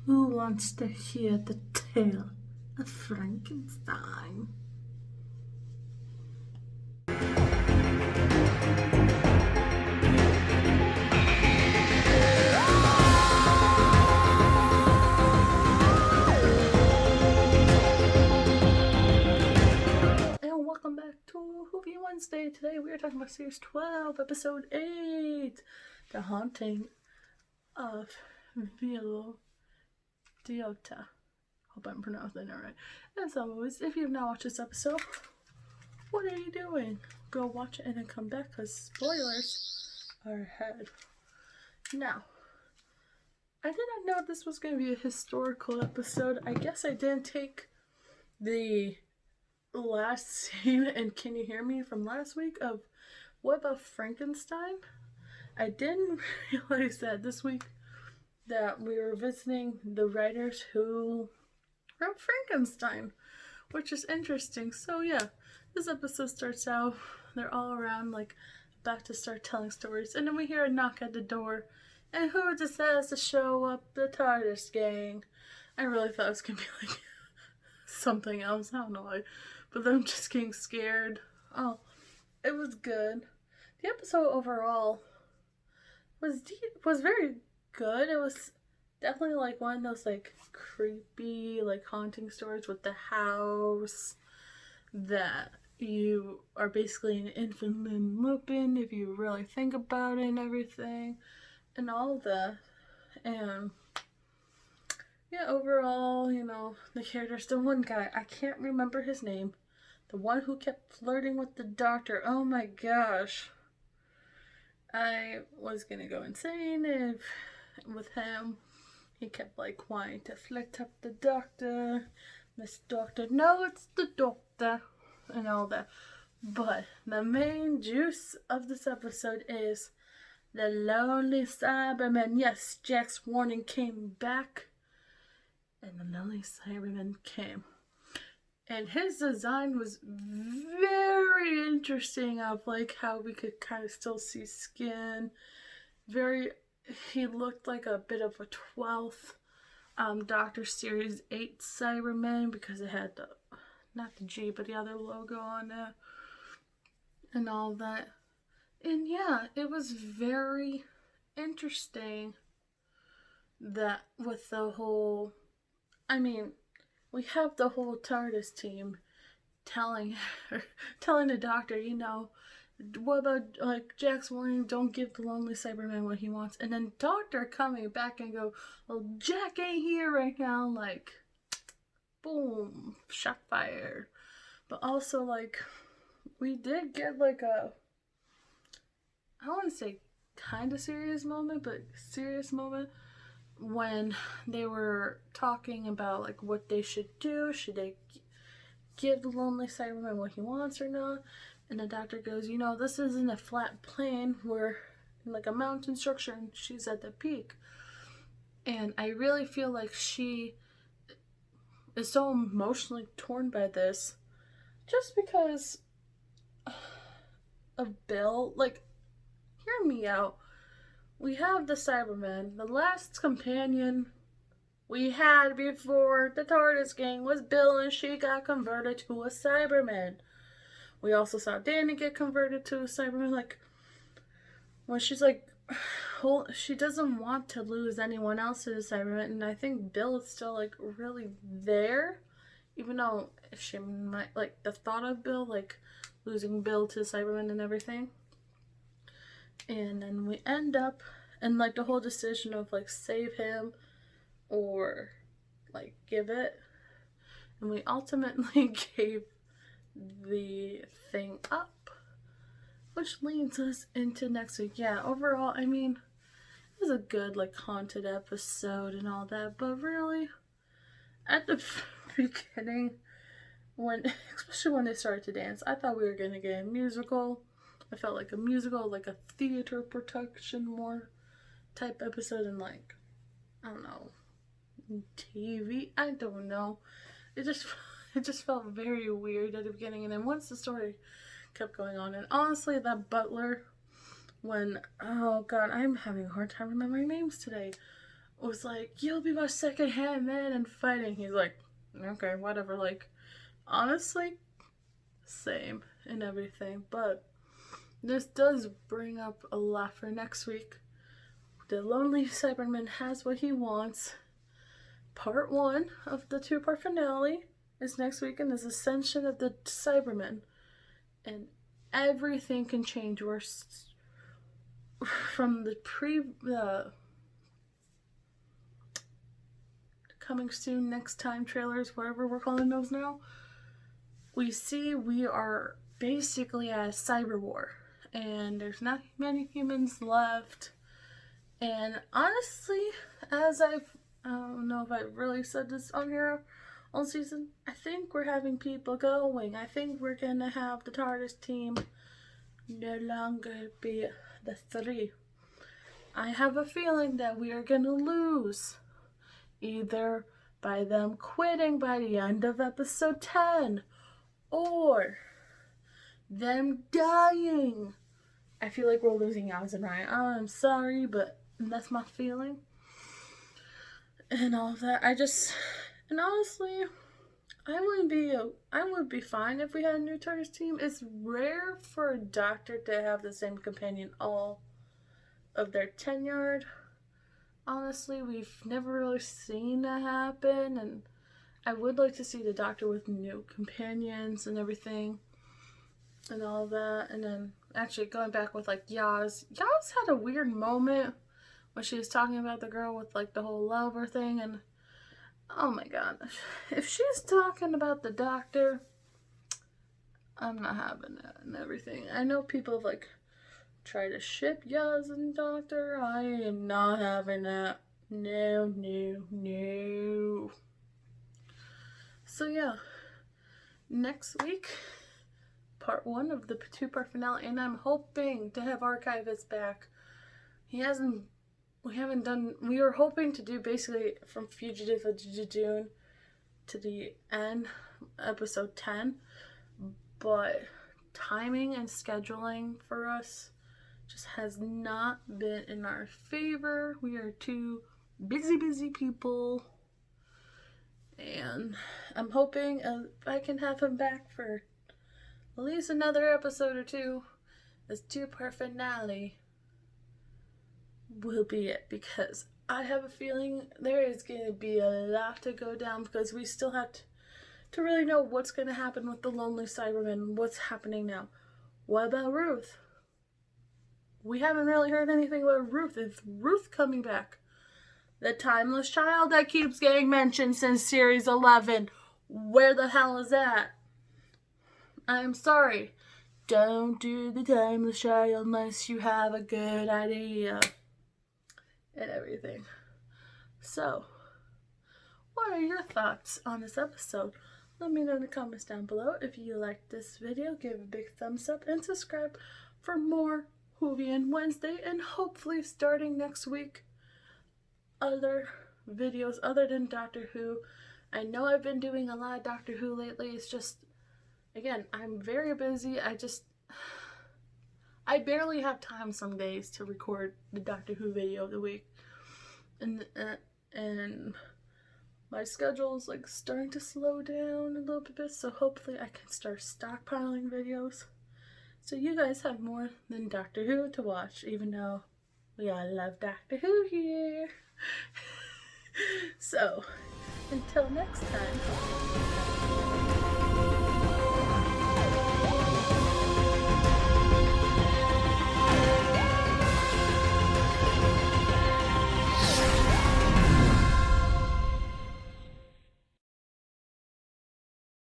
Who wants to hear the tale of Frankenstein? And welcome back to Whovian Wednesday. Today we are talking about Series 12, Episode 8, The Haunting of Villa Diodati. Hope I'm pronouncing it right. As always, if you've not watched this episode, what are you doing? Go watch it and then come back because spoilers are ahead. Now, I did not know this was going to be a historical episode. I guess I didn't take the last scene and Can You Hear Me from last week of What About Frankenstein? I didn't realize that this week that we were visiting the writers who wrote Frankenstein, which is interesting. So yeah, this episode starts out, they're all around like about to start telling stories, and then we hear a knock at the door, and who decides to show up? The TARDIS gang. I really thought it was gonna be like something else, I don't know why, but them just getting scared. Oh, it was good. The episode overall was very good. It was definitely like one of those like creepy like haunting stories with the house that you are basically an infant looping if you really think about it and everything and all that. And yeah, overall, you know, the characters, the one guy, I can't remember his name, the one who kept flirting with the doctor, oh my gosh, I was gonna go insane if with him. He kept like wanting to flirt up the doctor. This doctor, no, it's the doctor, and all that. But the main juice of this episode is the lonely Cyberman. Yes, Jack's warning came back, and the lonely Cyberman came. And his design was very interesting of like how we could kind of still see skin. He looked like a bit of a 12th Doctor Series 8 Cyberman because it had the, not the G, but the other logo on it and all that. And yeah, it was very interesting that with the whole, I mean, we have the whole TARDIS team telling the doctor, you know, what about like Jack's warning, don't give the lonely Cyberman what he wants, and then doctor coming back and go, well, Jack ain't here right now, like boom, shot fired. But also like we did get like a, I don't want to say kind of serious moment, but serious moment when they were talking about like what they should do. Should they give the lonely Cyberman what he wants or not? And the doctor goes, you know, this isn't a flat plane. We're like a mountain structure and she's at the peak. And I really feel like she is so emotionally torn by this just because of Bill. Like, hear me out. We have the Cyberman. The last companion we had before the TARDIS gang was Bill, and she got converted to a Cyberman. We also saw Danny get converted to a Cyberman. Like, when she's like, she doesn't want to lose anyone else to the Cyberman, and I think Bill is still like really there, even though she might like the thought of Bill, like losing Bill to the Cyberman and everything. And then we end up in like the whole decision of like save him or like give it, and we ultimately gave the thing up, which leads us into next week. Yeah, overall, I mean, it was a good like haunted episode and all that, but really at the beginning, especially when they started to dance, I thought we were gonna get a musical. I felt like a musical, like a theater production more type episode, and like, I don't know, TV, I don't know, it just felt very weird at the beginning. And then once the story kept going on, and honestly that butler, when, oh god, I'm having a hard time remembering names today, was like, you'll be my second hand man in fighting. He's like, okay, whatever. Like, honestly, same and everything. But this does bring up a lot for next week. The Lonely Cyberman has what he wants. Part 1 of the 2-part finale is next week, and is Ascension of the Cybermen. And everything can change worse from the coming soon, next time trailers, whatever we're calling those now. We see we are basically at a cyber war, and there's not many humans left. And honestly, as I don't know if I really said this on here all season, I think we're having people going. I think we're gonna have the TARDIS team no longer be the 3. I have a feeling that we are gonna lose, either by them quitting by the end of episode 10, or them dying. I feel like we're losing Oz and Ryan. I'm sorry, but that's my feeling. And all of that. And honestly, I would be fine if we had a new TARDIS team. It's rare for a Doctor to have the same companion all of their tenure. Honestly, we've never really seen that happen, and I would like to see the Doctor with new companions and everything and all of that. And then actually going back with like Yaz had a weird moment when she was talking about the girl with like the whole lover thing, and oh my god, if she's talking about the Doctor, I'm not having that and everything. I know people have like tried to ship Yaz and Doctor. I am not having that. No. So yeah, next week, part 1 of the 2-part finale, and I'm hoping to have Archivist back. We were hoping to do basically from Fugitive of Judoon to the end, episode 10, but timing and scheduling for us just has not been in our favor. We are two busy people, and I'm hoping I can have him back for at least another episode or 2. This 2-part finale will be it, because I have a feeling there is going to be a lot to go down, because we still have to really know what's going to happen with the Lonely Cybermen, what's happening now. What about Ruth? We haven't really heard anything about Ruth. Is Ruth coming back? The Timeless Child that keeps getting mentioned since Series 11. Where the hell is that? I'm sorry. Don't do the Timeless Child unless you have a good idea. And everything. So, what are your thoughts on this episode? Let me know in the comments down below. If you liked this video, give a big thumbs up and subscribe for more Whovian Wednesday, and hopefully starting next week, other videos other than Doctor Who. I know I've been doing a lot of Doctor Who lately. It's just, again, I'm very busy. I barely have time some days to record the Doctor Who video of the week. And my schedule is like starting to slow down a little bit, so hopefully I can start stockpiling videos, so you guys have more than Doctor Who to watch, even though we all love Doctor Who here. So, until next time.